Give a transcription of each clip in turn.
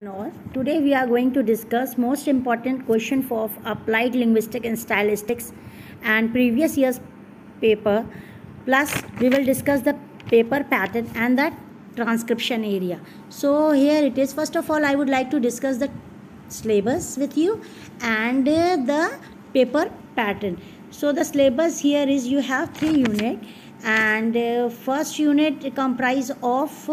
No. Today we are going to discuss most important question for applied linguistics and stylistics and previous year's paper. Plus we will discuss the paper pattern and the transcription area. So here it is. First of all, I would like to discuss the syllabus with you and the paper pattern. So the syllabus here is you have 3 units and first unit comprise of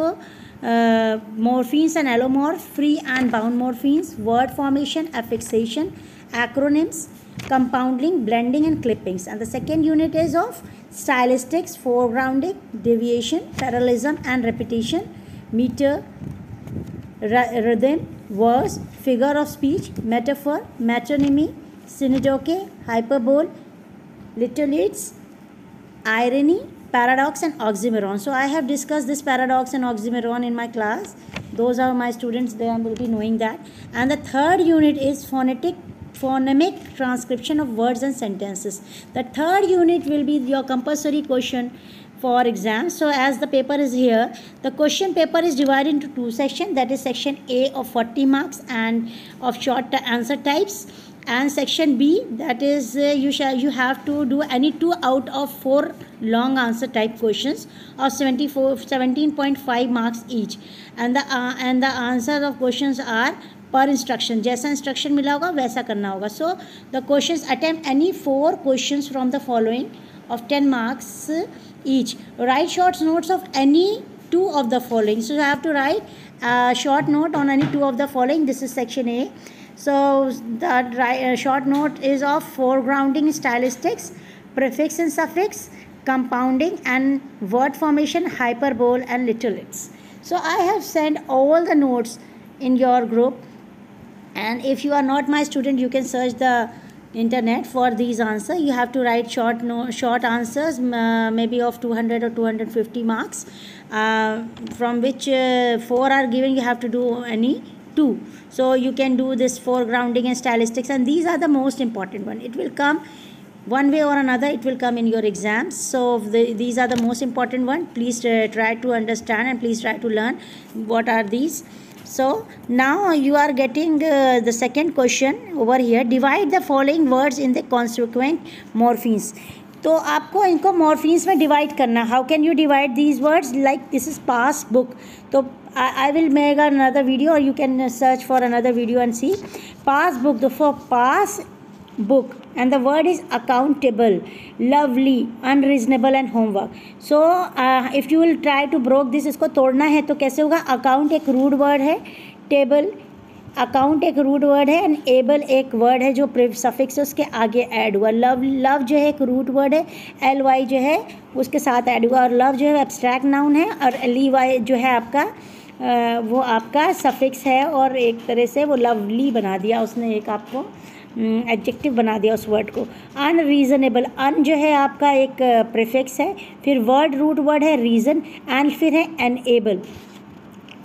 morphemes and allomorph, free and bound morphemes, word formation, affixation, acronyms, compounding, blending and clippings. And the second unit is of stylistics, foregrounding, deviation, parallelism and repetition, meter, rhythm, verse, figure of speech, metaphor, metonymy, synecdoche, hyperbole, literates, irony, paradox and oxymoron. So I have discussed this paradox and oxymoron in my class. Those are my students, they will be knowing that. And the third unit is phonemic transcription of words and sentences. The third unit will be your compulsory question for exam. So as the paper is here, the question paper is divided into 2 sections, that is section A of 40 marks and of short answer types, and section B, that is you have to do any 2 out of 4 long answer type questions of 17.5 marks each, and the answers of questions are per instruction. जैसा instruction मिला होगा वैसा करना होगा. So the questions attempt any 4 questions from the following of 10 marks each. Write short notes of any 2 of the following. So you have to write a short note on any 2 of the following. This is section A. So the short note is of foregrounding, stylistics, prefix and suffix, compounding and word formation, hyperbole and literates. So I have sent all the notes in your group, and if you are not my student, you can search the internet for these answers. You have to write short answers, maybe of 200 or 250 marks, from which 4 are given. You have to do any 2. So you can do this foregrounding and stylistics, and these are the most important one. It will come one way or another, it will come in your exams. So these are the most important one. Please try to understand and please try to learn what are these. So now you are getting the second question over here. Divide the following words in the consequent morphemes. तो आपको इनको morphemes में divide करना. How can you divide these words? Like this is pass book. तो I will make another video, or you can search for another video and see. Pass book, for pass book, and the word is accountable, lovely, unreasonable and homework. So if you will try to break this, इसको तोड़ना है तो कैसे होगा? Account एक rude word है, table account एक root word है, एंड एबल एक वर्ड है जो सफिक्स है उसके आगे ऐड हुआ. लव जो है एक रूट वर्ड है, LY जो है उसके साथ ऐड हुआ, और लव जो है एब्स्ट्रैक्ट नाउन है, और LEY जो है आपका वो आपका सफिक्स है, और एक तरह से वो लवली बना दिया उसने, एक आपको एडजेक्टिव बना दिया उस वर्ड को. अनरीजनेबल, अन जो है आपका एक प्रीफिक्स है, फिर वर्ड रूट वर्ड है रीज़न, एंड फिर है एनएबल,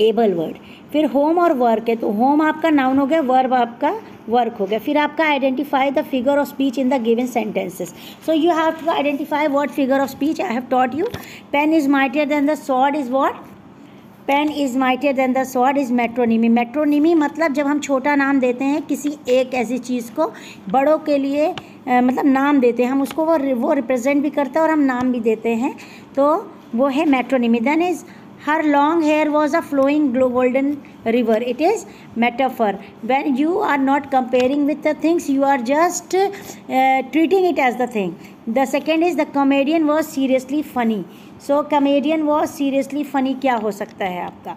एबल वर्ड. फिर होम और वर्क है, तो होम आपका नाउन हो गया, वर्ब आपका वर्क हो गया. फिर आपका identify the figure of speech in the given sentences. So you have to identify what figure of speech. I have taught you. Pen is mightier than the sword is what? Pen is mightier than the sword is metronymy. Metronymy मतलब जब हम छोटा नाम देते हैं किसी एक ऐसी चीज़ को, बड़ों के लिए मतलब नाम देते हैं हम उसको, वो रिप्रेजेंट भी करता है और हम नाम भी देते हैं, तो वो है metronymy. Then is her long hair was a flowing golden river. It is metaphor. When you are not comparing with the things, you are just treating it as the thing. The second is the comedian was seriously funny. So comedian was seriously funny क्या हो सकता है आपका?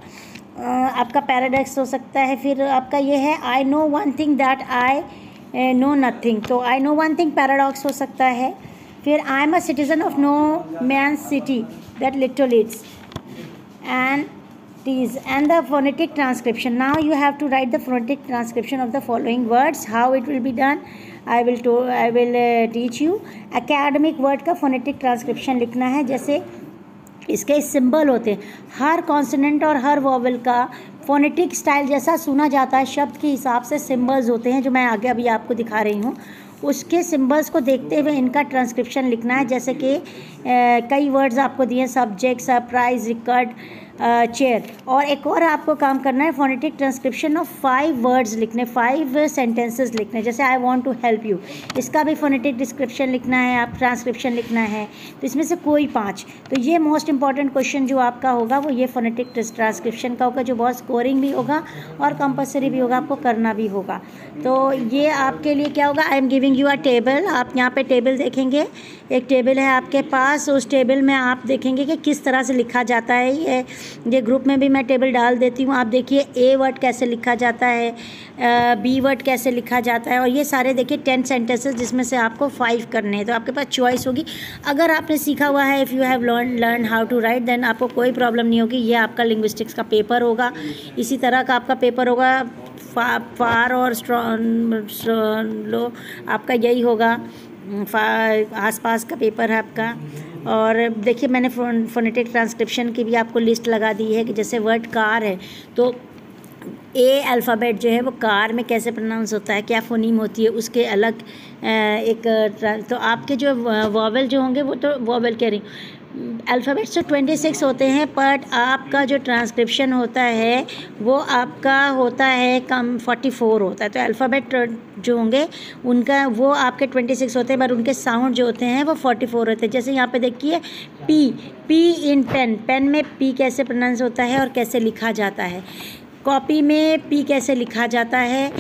आपका paradox हो सकता है. फिर आपका ये है I know one thing that I know nothing. तो I know one thing paradox हो सकता है. फिर I am a citizen of no man's city, that literates, and these, and the phonetic transcription. Now you have to write the phonetic transcription of the following words. How it will be done, I will teach you. Academic word का phonetic transcription लिखना है. जैसे इसके symbol होते हैं, हर consonant और हर vowel का phonetic style जैसा सुना जाता है शब्द के हिसाब से सिंबल्स होते हैं, जो मैं आगे अभी आपको दिखा रही हूँ. उसके सिंबल्स को देखते हुए इनका ट्रांसक्रिप्शन लिखना है. जैसे कि कई वर्ड्स आपको दिए, सब्जेक्ट, सरप्राइज, रिकॉर्ड, चेयर। और एक और आपको काम करना है, फोनेटिक ट्रांसक्रिप्शन ऑफ 5 वर्ड्स लिखने, 5 सेंटेंसेस लिखने। जैसे I want to help you, इसका भी फोनेटिक डिस्क्रिप्शन लिखना है, आप ट्रांसक्रिप्शन लिखना है। तो इसमें से कोई 5। तो ये मोस्ट इंपॉर्टेंट क्वेश्चन जो आपका होगा वो ये फोनेटिक ट्रांसक्रिप्शन का होगा, जो बहुत स्कोरिंग भी होगा और कंपलसरी भी होगा, आपको करना भी होगा। तो ये आपके लिए क्या होगा, I am giving you a table. आप यहाँ पे टेबल देखेंगे, एक टेबल है आपके पास, उस टेबल में आप देखेंगे कि किस तरह से लिखा जाता है। ये ग्रुप में भी मैं टेबल डाल देती हूँ। आप देखिए ए वर्ड कैसे लिखा जाता है, बी वर्ड कैसे लिखा जाता है, और ये सारे देखिए 10 सेंटेंसेस जिसमें से आपको 5 करने हैं। तो आपके पास चॉइस होगी। अगर आपने सीखा हुआ है, if you have learn how to write, then आपको कोई प्रॉब्लम नहीं होगी। ये आपका लिंग्विस्टिक्स का पेपर होगा, इसी तरह का आपका पेपर होगा। फार और स्ट्रॉन्ग लो आपका यही होगा, आसपास का पेपर है आपका। और देखिए मैंने फोनेटिक ट्रांसक्रिप्शन की भी आपको लिस्ट लगा दी है कि जैसे वर्ड कार है तो ए अल्फ़ाबेट जो है वो कार में कैसे प्रोनाउंस होता है, क्या फोनीम होती है, उसके अलग एक। तो आपके जो वॉवेल जो होंगे वो तो वॉवेल कह रही अल्फ़ाबेट्स तो 26 होते हैं, बट आपका जो ट्रांसक्रिप्शन होता है वो आपका होता है कम 44 होता है। तो अल्फ़ाबेट जो होंगे उनका वो आपके 26 होते हैं, पर उनके साउंड जो होते हैं वो 44 होते हैं। जैसे यहाँ पे देखिए पी इन पेन, पेन में पी कैसे प्रोनाउंस होता है और कैसे लिखा जाता है। कॉपी में पी कैसे लिखा जाता है,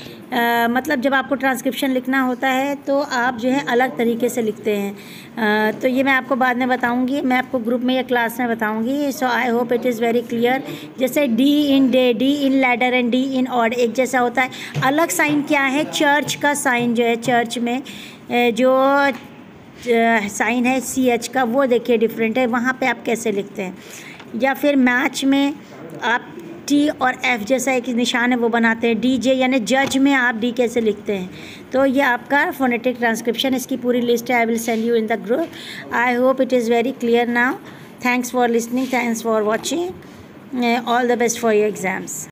मतलब जब आपको ट्रांसक्रिप्शन लिखना होता है तो आप जो है अलग तरीके से लिखते हैं। तो ये मैं आपको बाद में बताऊंगी, मैं आपको ग्रुप में या क्लास में बताऊंगी। So I hope it is very clear. जैसे D in day, D in ladder and D in odd एक जैसा होता है। अलग साइन क्या है, चर्च का साइन जो है, चर्च में जो साइन है CH का वो देखिए डिफरेंट है, वहाँ पे आप कैसे लिखते हैं। या फिर मैच में आप T और F जैसा एक निशान है वो बनाते हैं। DJ यानी जज में आप D कैसे लिखते हैं। तो ये आपका फोनेटिक ट्रांसक्रिप्शन, इसकी पूरी लिस्ट है, I will send you in the group. I hope it is very clear now. Thanks for listening, thanks for watching, all the best for your exams.